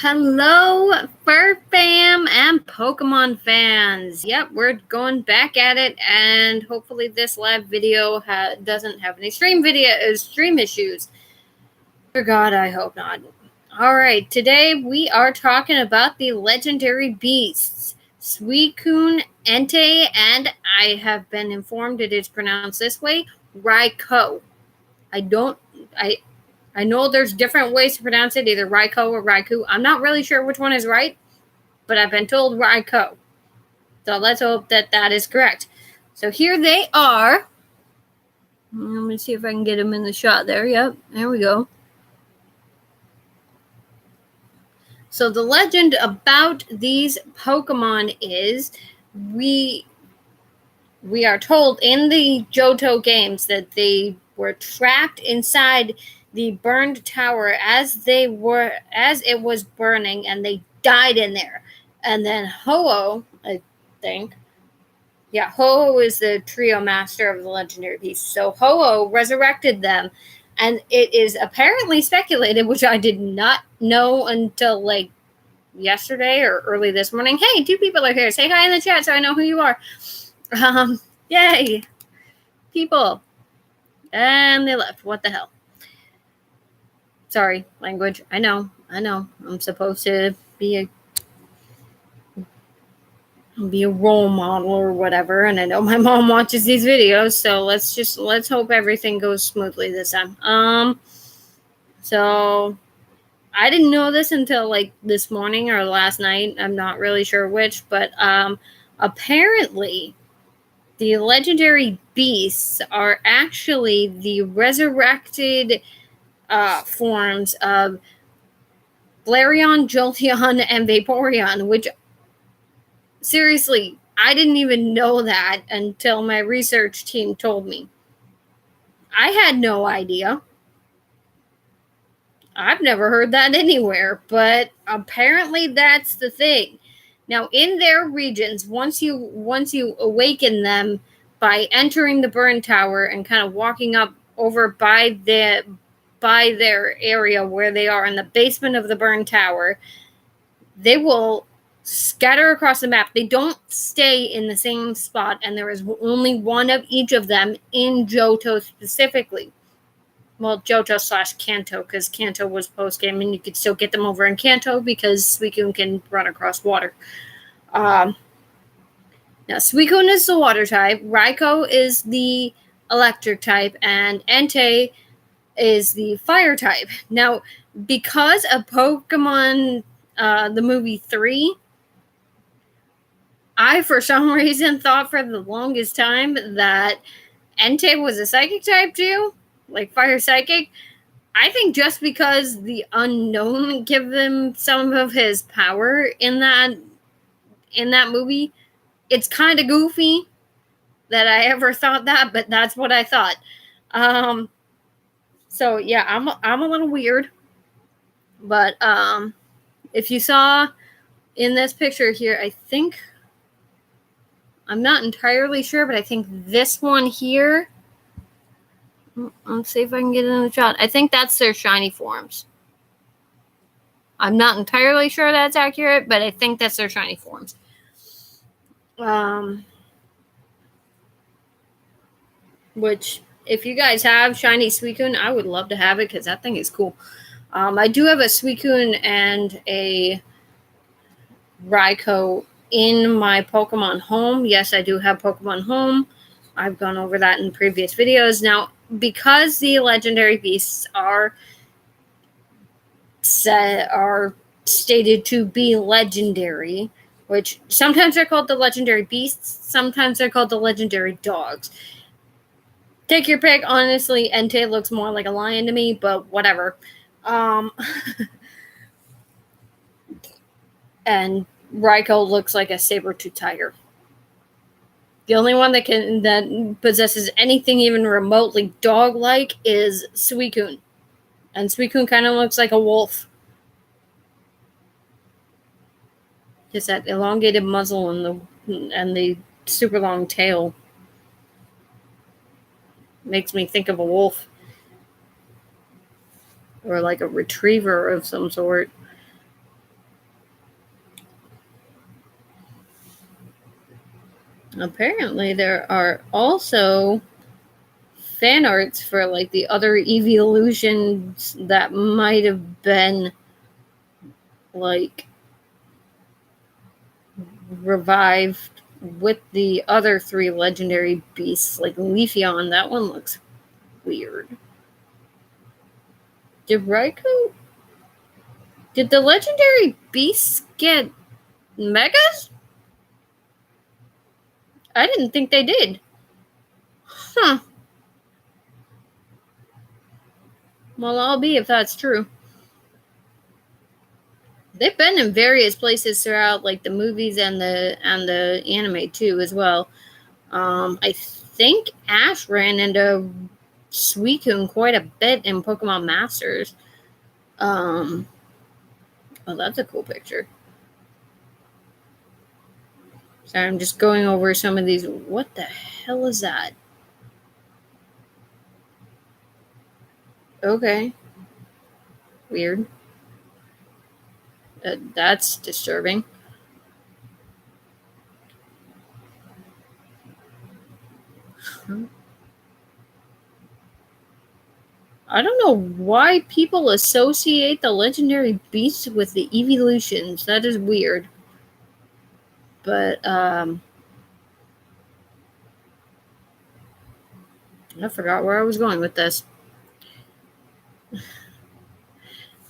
Hello, Fur Fam and Pokemon fans. Yep, we're going back at it, and hopefully this live video doesn't have any stream issues. For God, I hope not. Alright, today we are talking about the legendary beasts, Suicune, Entei, and I have been informed it is pronounced this way, Raikou. I know there's different ways to pronounce it, either Raikou or Raikou. I'm not really sure which one is right, but I've been told Raikou. So let's hope that that is correct. So here they are. Let me see if I can get them in the shot there. Yep, there we go. So the legend about these Pokemon is we are told in the Jhoto games that they were trapped inside the burned tower as it was burning, and they died in there. And then Ho-Oh, I think. Yeah, Ho-Oh is the trio master of the legendary beasts. So Ho-Oh resurrected them, and it is apparently speculated, which I did not know until like yesterday or early this morning. Hey, 2 people are here. Say hi in the chat so I know who you are. Yay. People. And they left. What the hell? Sorry, language. I know. I'm supposed to be a role model or whatever, and I know my mom watches these videos, so let's hope everything goes smoothly this time. So I didn't know this until like this morning or last night. I'm not really sure which, but apparently the legendary beasts are actually the resurrected forms of Flareon, Jolteon, and Vaporeon, which, seriously, I didn't even know that until my research team told me. I had no idea. I've never heard that anywhere, but apparently that's the thing. Now, in their regions, once you awaken them by entering the burn tower and kind of walking up over by their area where they are in the basement of the burn tower, they will scatter across the map. They don't stay in the same spot, and there is only one of each of them in Johto specifically. Well, Johto / Kanto, because Kanto was post-game, and you could still get them over in Kanto because Suicune can run across water. Now, Suicune is the water type, Raikou is the electric type, and Entei is the fire type. Now, because of Pokemon, the movie 3, I, for some reason, thought for the longest time that Entei was a psychic type too, like fire psychic. I think just because the unknown give him some of his power in that movie, it's kind of goofy that I ever thought that, but that's what I thought. So yeah, I'm a little weird, but if you saw in this picture here, I think, I'm not entirely sure, but I think this one here, let's see if I can get it in the shot. I think that's their shiny forms. I'm not entirely sure that's accurate, but I think that's their shiny forms. Which, if you guys have shiny Suicune, I would love to have it because that thing is cool. I do have a Suicune and a Raikou in my Pokemon Home. Yes, I do have Pokemon Home. I've gone over that in previous videos. Now, because the legendary beasts are stated to be legendary, which sometimes they're called the legendary beasts, sometimes they're called the legendary dogs. Take your pick. Honestly, Entei looks more like a lion to me, but whatever. And Raikou looks like a saber-toothed tiger. The only one that possesses anything even remotely dog-like is Suicune. And Suicune kind of looks like a wolf. Just that elongated muzzle and the super long tail makes me think of a wolf. Or like a retriever of some sort. Apparently, there are also fan arts for like the other evolutions that might have been like revived with the other three legendary beasts, like Leafeon. That one looks weird. Did Raikou? Did the legendary beasts get megas? I didn't think they did. Huh. Well, I'll be if that's true. They've been in various places throughout, like the movies and the anime too, as well. I think Ash ran into Suicune quite a bit in Pokemon Masters. Oh, that's a cool picture. Sorry, I'm just going over some of these. What the hell is that? Okay. Weird. That's disturbing. I don't know why people associate the legendary beasts with the evolutions. That is weird. But I forgot where I was going with this.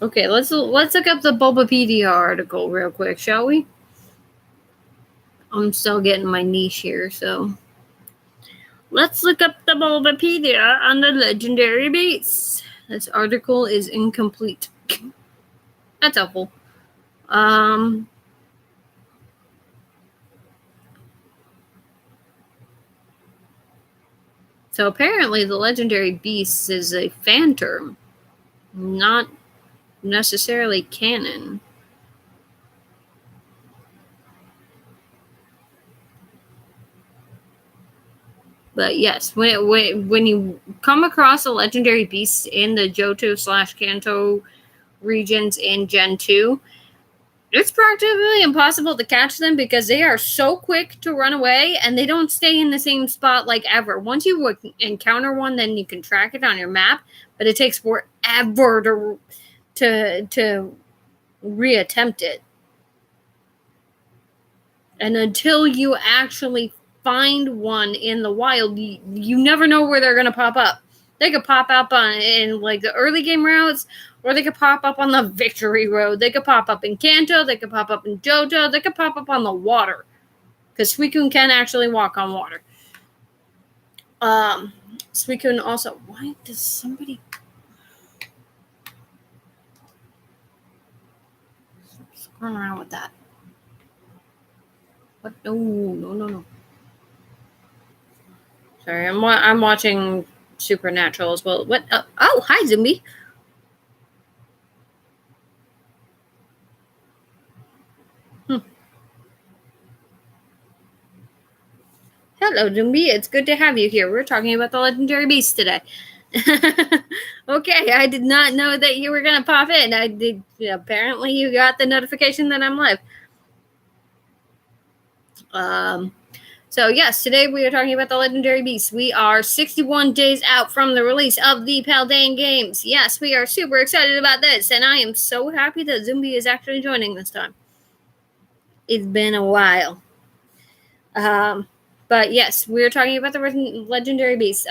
Okay, let's look up the Bulbapedia article real quick, shall we? I'm still getting my niche here, so let's look up the Bulbapedia on the legendary beasts. This article is incomplete. That's helpful. So apparently the legendary beasts is a fan term, not necessarily canon. But yes, when you come across a legendary beast in the Johto/Kanto regions in Gen 2, it's practically impossible to catch them because they are so quick to run away and they don't stay in the same spot like ever. Once you encounter one, then you can track it on your map, but it takes forever to reattempt it. And until you actually find one in the wild, you never know where they're going to pop up. They could pop up in like the early game routes, or they could pop up on the victory road. They could pop up in Kanto. They could pop up in Johto. They could pop up on the water, because Suicune can actually walk on water. Suicune also. Why does somebody? Stop screwing around with that. What? No. Sorry, I'm watching Supernatural as well. What? Oh, hi, Zumbi. Hello, Zumbi. It's good to have you here. We're talking about the legendary beast today. Okay, I did not know that you were gonna pop in. I did. Apparently, you got the notification that I'm live. So yes, today we are talking about the legendary beast. We are 61 days out from the release of the Paldean games. Yes, we are super excited about this, and I am so happy that Zumbi is actually joining this time. It's been a while. But yes, we're talking about the legendary beasts.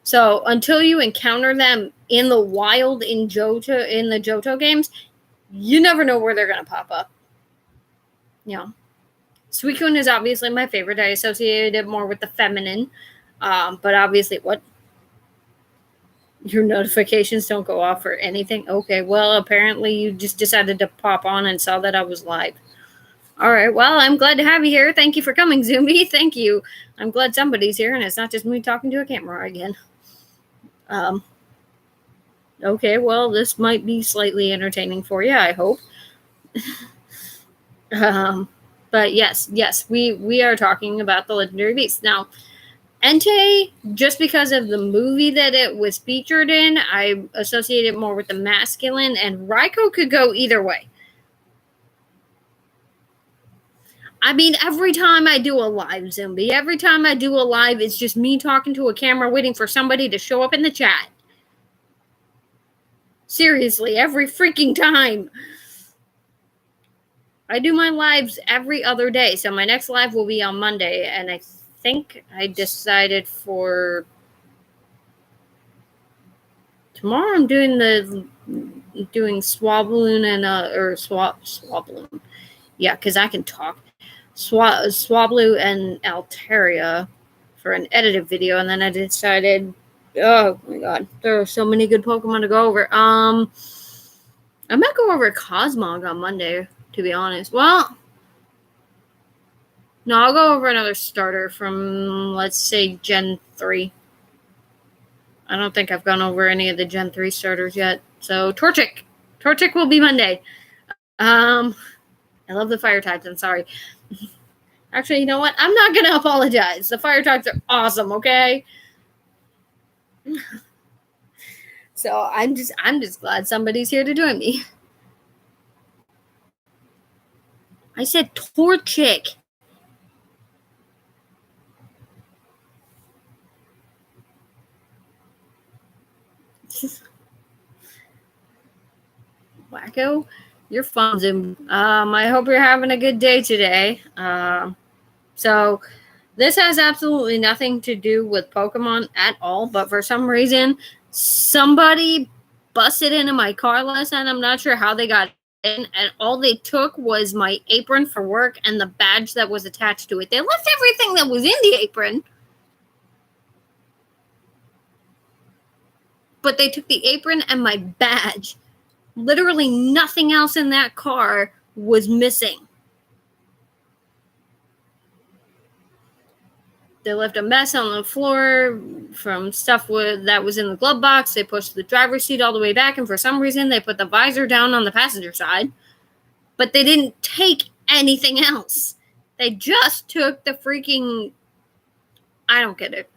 So until you encounter them in the wild in the Johto games, you never know where they're gonna pop up. Suicune is obviously my favorite. I associate it more with the feminine. But obviously, what? Your notifications don't go off or anything? Okay, well, apparently you just decided to pop on and saw that I was live. All right, well, I'm glad to have you here. Thank you for coming, Zumbi. Thank you. I'm glad somebody's here and it's not just me talking to a camera again. Okay, well, this might be slightly entertaining for you, I hope. But yes, we are talking about the legendary beast. Now, entei, just because of the movie that it was featured in, I associate it more with the masculine, and Raikou could go either way. I mean, every time I do a live, Zombie, every time I do a live, it's just me talking to a camera waiting for somebody to show up in the chat. Seriously, every freaking time. I do my lives every other day, so my next live will be on Monday, and I think I decided for tomorrow I'm doing Swabloon and Swabloon. Yeah, because I can talk. Swablu and Altaria for an edited video, and then I decided, oh my god, there are so many good Pokemon to go over. I might go over Cosmog on Monday, to be honest. Well, no, I'll go over another starter from, let's say, Gen 3. I don't think I've gone over any of the Gen 3 starters yet. So, Torchic. Torchic will be Monday. I love the fire types. I'm sorry. Actually, you know what? I'm not going to apologize. The fire types are awesome, okay? So, I'm just glad somebody's here to join me. I said Torchic. Wacko, you're fun, Zoom. I hope you're having a good day today. So this has absolutely nothing to do with Pokemon at all, but for some reason, somebody busted into my car last night. I'm not sure how they got in, and all they took was my apron for work and the badge that was attached to it. They left everything that was in the apron, but they took the apron and my badge. Literally nothing else in that car was missing. They left a mess on the floor from stuff that was in the glove box. They pushed the driver's seat all the way back, and for some reason, they put the visor down on the passenger side. But they didn't take anything else. They just took the freaking... I don't get it.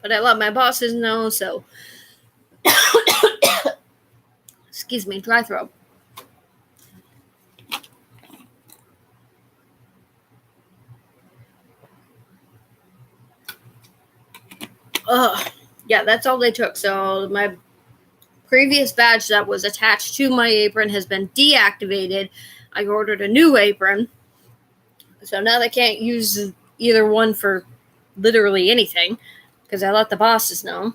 But I let my bosses know, so... Excuse me, dry throat. Yeah, that's all they took. So my previous badge that was attached to my apron has been deactivated. I ordered a new apron. So now they can't use either one for literally anything because I let the bosses know,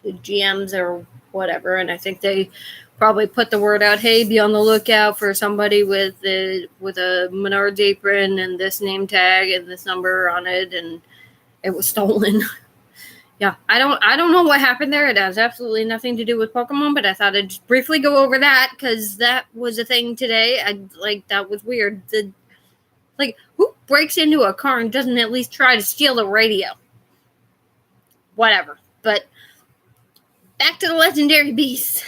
the GMs or whatever, and I think they probably put the word out, hey, be on the lookout for somebody with a Menards apron and this name tag and this number on it, and it was stolen. Yeah, I don't know what happened there. It has absolutely nothing to do with Pokemon, but I thought I'd just briefly go over that because that was a thing today. That was weird. Who breaks into a car and doesn't at least try to steal the radio? Whatever. But back to the legendary beasts.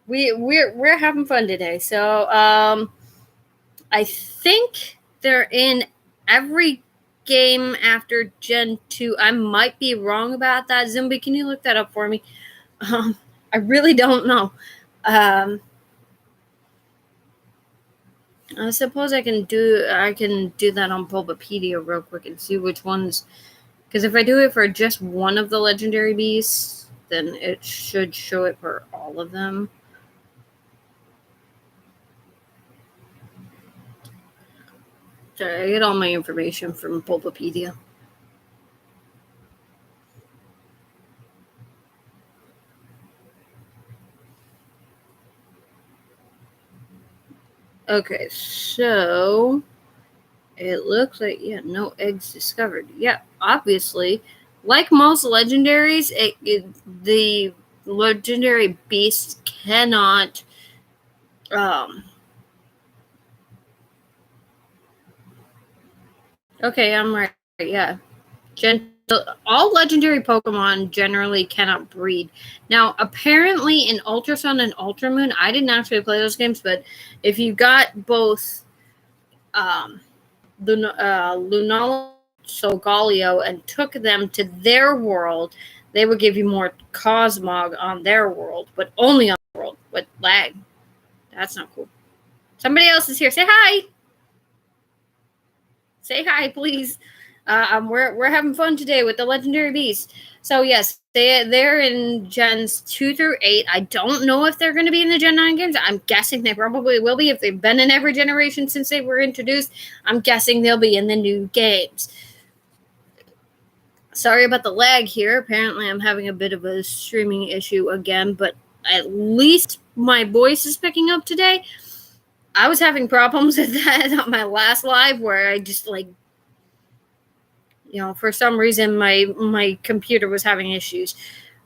We're having fun today. So I think they're in every game after Gen 2. I might be wrong about that. Zumbi, can you look that up for me? I really don't know. I suppose I can do that on Bulbapedia real quick and see which ones, because if I do it for just one of the legendary beasts, then it should show it for all of them. Sorry, I get all my information from Bulbapedia. Okay, so it looks like, no eggs discovered. Yeah, obviously, like most legendaries, the legendary beasts cannot okay, I'm right. Yeah. All legendary Pokemon generally cannot breed. Now, apparently in Ultra Sun and Ultra Moon, I didn't actually play those games, but if you got both Lunala, Solgaleo, and took them to their world, they would give you more Cosmog on their world, but only on their world. But lag. That's not cool. Somebody else is here. Say hi. Say hi, please. We're having fun today with the legendary beasts. So yes, they're in gens 2 through 8. I don't know if they're going to be in the Gen 9 games. I'm guessing they probably will be if they've been in every generation since they were introduced. I'm guessing they'll be in the new games. Sorry about the lag here. Apparently, I'm having a bit of a streaming issue again, but at least my voice is picking up today. I was having problems with that on my last live where I just for some reason my computer was having issues.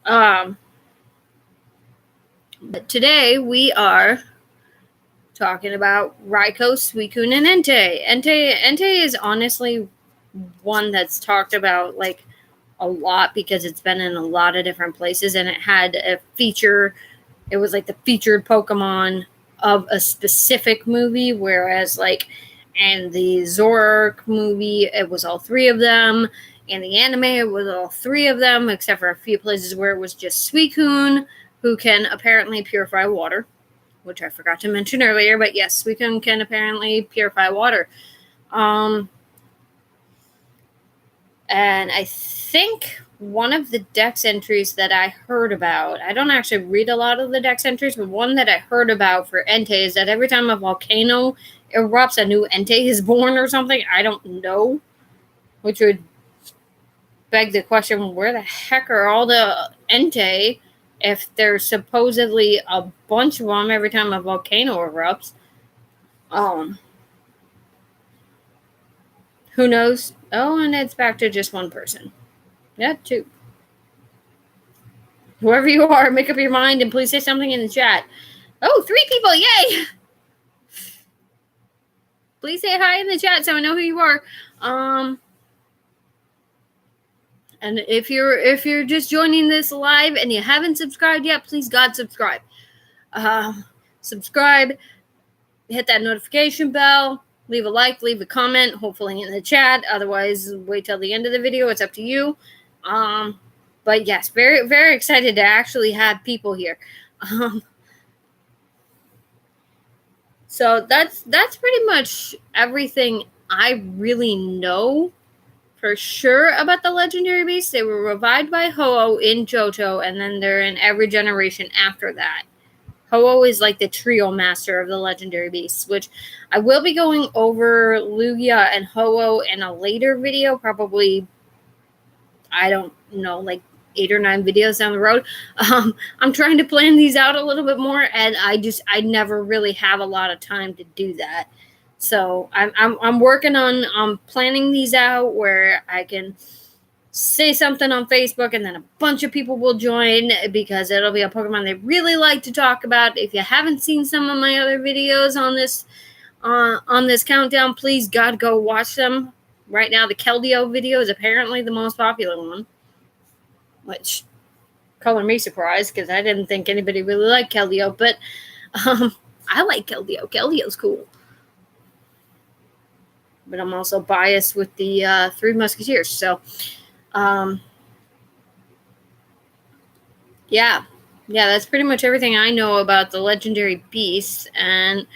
But today we are talking about raikou, suicune, and entei. Entei is honestly one that's talked about a lot because it's been in a lot of different places, and it had a feature. It was the featured Pokemon of a specific movie, whereas in the Zork movie, it was all 3 of them. In the anime, it was all 3 of them, except for a few places where it was just Suicune, who can apparently purify water, which I forgot to mention earlier. But yes, Suicune can apparently purify water. And I think one of the dex entries that I heard about, I don't actually read a lot of the dex entries, but one that I heard about for entei is that every time a volcano erupts, a new entei is born or something. I don't know, which would beg the question, where the heck are all the entei if there's supposedly a bunch of them every time a volcano erupts? Who knows? Oh, and it's back to just one person. Yeah, 2. Whoever you are, make up your mind and please say something in the chat. Oh, 3 people! Yay! Please say hi in the chat so I know who you are. And if you're just joining this live and you haven't subscribed yet, please God subscribe. Subscribe, hit that notification bell, leave a like, leave a comment, hopefully in the chat. Otherwise, wait till the end of the video. It's up to you. But yes, very, very excited to actually have people here. So that's pretty much everything I really know for sure about the legendary beasts. They were revived by Ho-Oh in Jhoto, and then they're in every generation after that. Ho-Oh is the trio master of the legendary beasts, which I will be going over Lugia and Ho-Oh in a later video, probably, I don't know, 8 or 9 videos down the road. I'm trying to plan these out a little bit more, and I never really have a lot of time to do that. So I'm working on planning these out where I can say something on Facebook and then a bunch of people will join because it'll be a Pokemon they really like to talk about. If you haven't seen some of my other videos on this countdown, please God go watch them. Right now the Keldeo video is apparently the most popular one, which color me surprised because I didn't think anybody really liked Keldeo, but I like Keldeo. Keldeo's cool. But I'm also biased with the 3 Musketeers. So, yeah, that's pretty much everything I know about the legendary beasts. And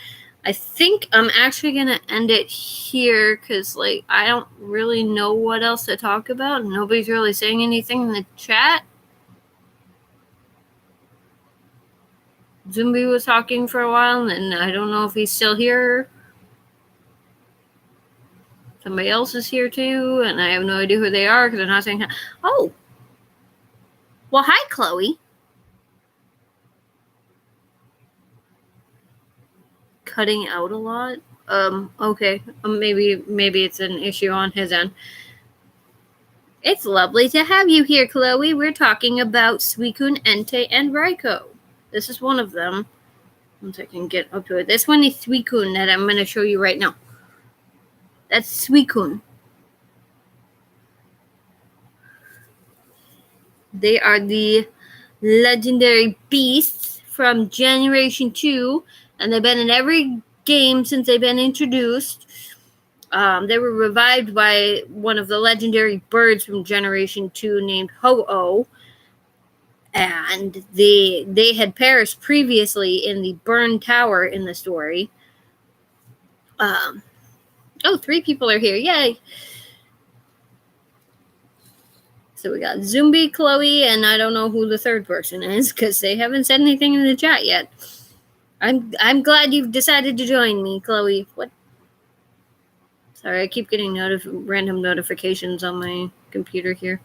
I think I'm actually going to end it here because, I don't really know what else to talk about. Nobody's really saying anything in the chat. Zumbi was talking for a while, and I don't know if he's still here. Somebody else is here too, and I have no idea who they are because they're not saying hi. Oh! Well, hi, Chloe. Cutting out a lot? Okay. Maybe it's an issue on his end. It's lovely to have you here, Chloe. We're talking about Suicune, Entei, and Raikou. This is one of them. Once I can get up to it. This one is Suicune that I'm going to show you right now. That's Suicune. They are the legendary beasts from Generation 2, and they've been in every game since they've been introduced. They were revived by one of the legendary birds from Generation 2 named Ho-Oh. And they had perished previously in the burned tower in the story. Oh, 3 people are here. Yay. So we got Zumbi, Chloe, and I don't know who the third person is because they haven't said anything in the chat yet. I'm glad you've decided to join me, Chloe. What? Sorry, I keep getting random notifications on my computer here.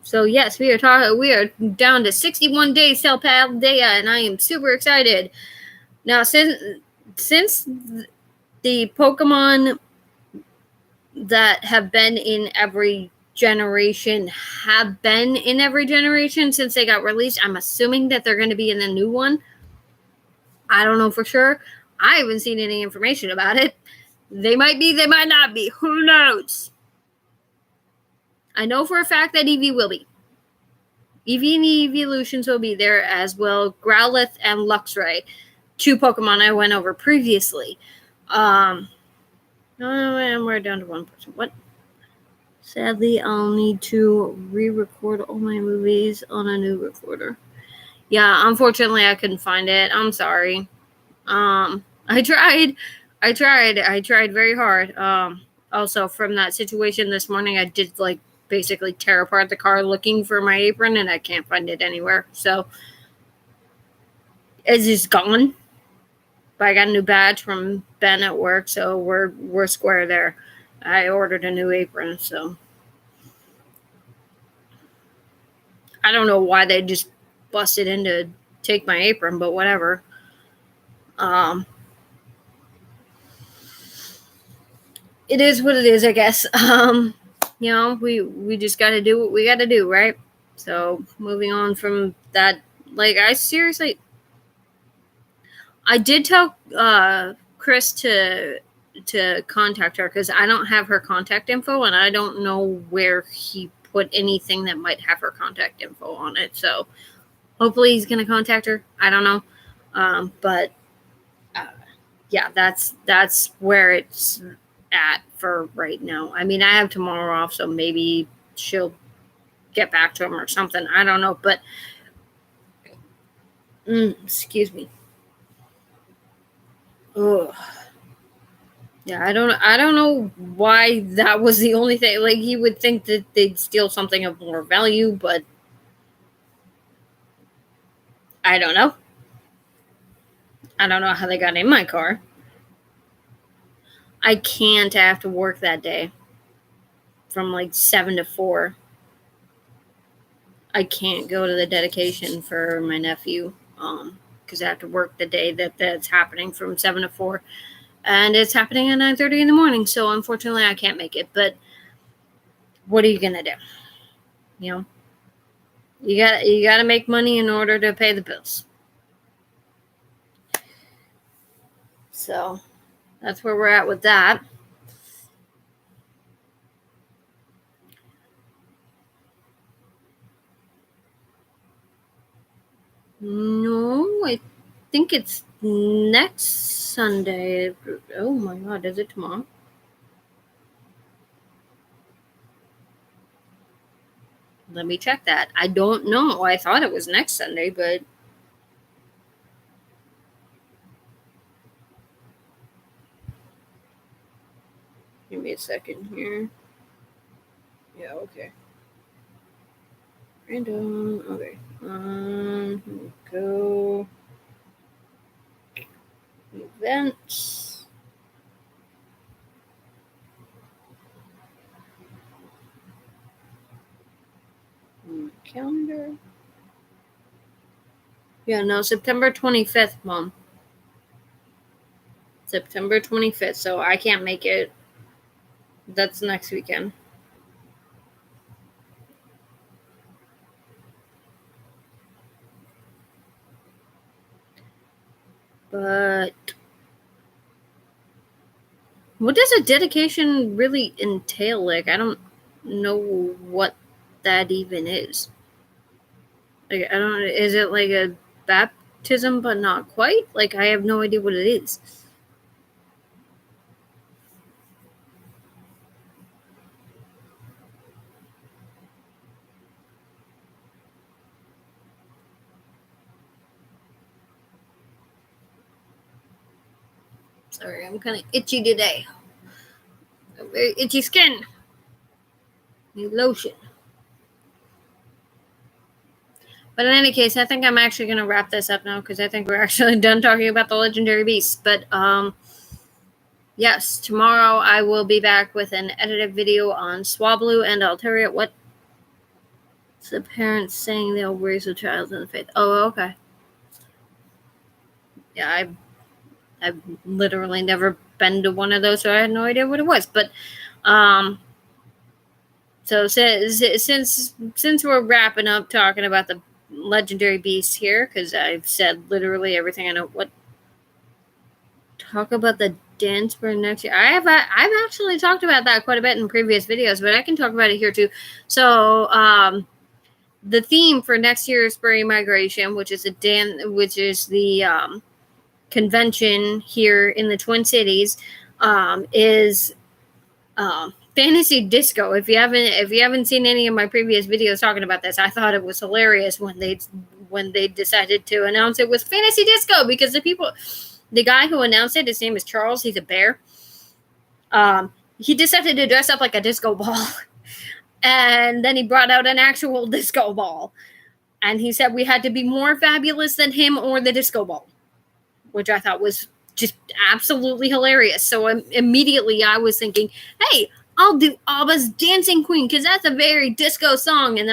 So yes, we are down to 61 days till paldea, and I am super excited. Now, since the Pokemon that have been in every generation have been in every generation since they got released, I'm assuming that they're going to be in the new one. I don't know for sure. I haven't seen any information about it. They might be, they might not be. Who knows? I know for a fact that Eevee will be. Eevee and Evolutions will be there, as will Growlithe and Luxray, 2 Pokemon I went over previously. No, we're down to 1 person. What? Sadly, I'll need to re-record all my movies on a new recorder. Yeah, unfortunately, I couldn't find it. I'm sorry. I tried very hard. Also, from that situation this morning, I did basically tear apart the car looking for my apron, and I can't find it anywhere. So it's just gone. But I got a new badge from Ben at work, so we're square there. I ordered a new apron, so I don't know why they just busted in to take my apron, but whatever. It is what it is, I guess. We just got to do what we got to do, right? So moving on from that, I did tell Chris to contact her because I don't have her contact info, and I don't know where he put anything that might have her contact info on it. So hopefully he's gonna contact her. I don't know, but yeah, that's where it's at for right now. I mean, I have tomorrow off, so maybe she'll get back to him or something. I don't know, but excuse me. Ugh. Yeah, I don't know why that was the only thing. Like, you would think that they'd steal something of more value, but I don't know. I don't know how they got in my car. I can't. I have to work that day from 7 to 4. I can't go to the dedication for my nephew because I have to work the day that's happening from 7 to 4. And it's happening at 9:30 in the morning, so unfortunately I can't make it. But what are you gonna do? You gotta make money in order to pay the bills. So that's where we're at with that. No, I think it's next Sunday. Oh my God, is it tomorrow? Let me check that. I don't know. I thought it was next Sunday, but give me a second here. Yeah, okay. Random. Okay. Here we go. Events. Calendar. Yeah, no, September 25th, Mom. September 25th, so I can't make it. That's next weekend. But what does a dedication really entail? Like, I don't know what that even is. Like, I don't. Is it like a baptism, but not quite? Like, I have no idea what it is. Sorry, I'm kind of itchy today. Very itchy skin. Need lotion. But in any case, I think I'm actually going to wrap this up now because I think we're actually done talking about the legendary beasts. But yes, tomorrow I will be back with an edited video on Swablu and Altaria. What's the parents saying they'll raise the child in the faith? Oh, okay. Yeah, I've literally never been to one of those, so I had no idea what it was. But so since we're wrapping up talking about the legendary beasts here, because I've said literally everything I know. What talk about the dance for next year? I've actually talked about that quite a bit in previous videos, but I can talk about it here too. So the theme for next year's spring migration, which is the convention here in the Twin Cities, is fantasy disco. If you haven't seen any of my previous videos talking about this, I thought it was hilarious when they decided to announce it was fantasy disco, because the guy who announced it, his name is Charles. He's a bear. He decided to dress up like a disco ball, and then he brought out an actual disco ball, and he said we had to be more fabulous than him or the disco ball, which I thought was just absolutely hilarious. So immediately I was thinking, hey, I'll do Abba's Dancing Queen, because that's a very disco song. And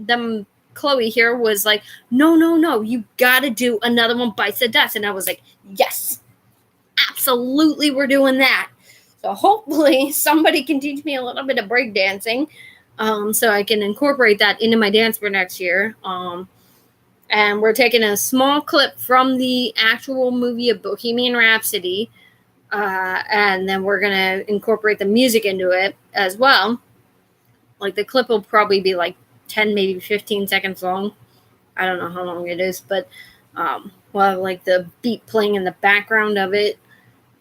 then Chloe here was like, no, you gotta do Another One Bites the Dust. And I was like, yes, absolutely, we're doing that. So hopefully somebody can teach me a little bit of breakdancing, so I can incorporate that into my dance for next year. And we're taking a small clip from the actual movie of Bohemian Rhapsody, and then we're going to incorporate the music into it as well. Like, the clip will probably be like 10, maybe 15 seconds long. I don't know how long it is, but we'll have like the beat playing in the background of it,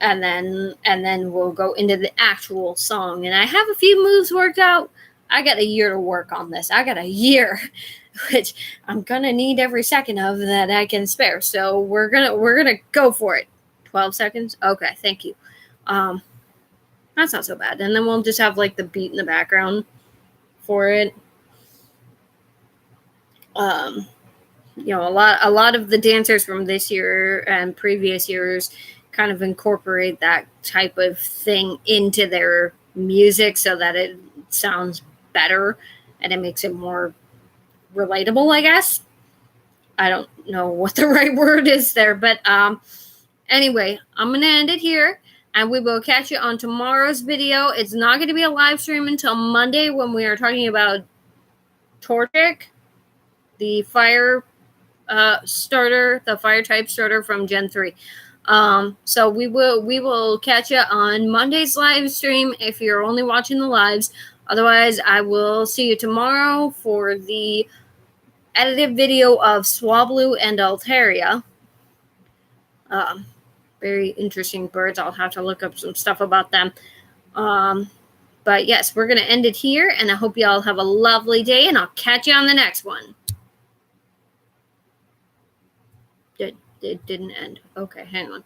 and then we'll go into the actual song. And I have a few moves worked out. I got a year to work on this. I got a year, which I'm gonna need every second of that I can spare. So we're gonna go for it. 12 seconds. Okay, thank you. That's not so bad. And then we'll just have like the beat in the background for it. A lot of the dancers from this year and previous years kind of incorporate that type of thing into their music so that it sounds better and it makes it more relatable, I guess. I don't know what the right word is there, but anyway, I'm gonna end it here, and we will catch you on tomorrow's video. It's not going to be a live stream until Monday, when we are talking about Torchic, the fire starter, the fire type starter from Gen 3. So we will catch you on Monday's live stream if you're only watching the lives. Otherwise, I will see you tomorrow for the edited video of Swablu and Altaria. Very interesting birds. I'll have to look up some stuff about them. But yes, we're going to end it here, and I hope you all have a lovely day, and I'll catch you on the next one. It didn't end. Okay, hang on.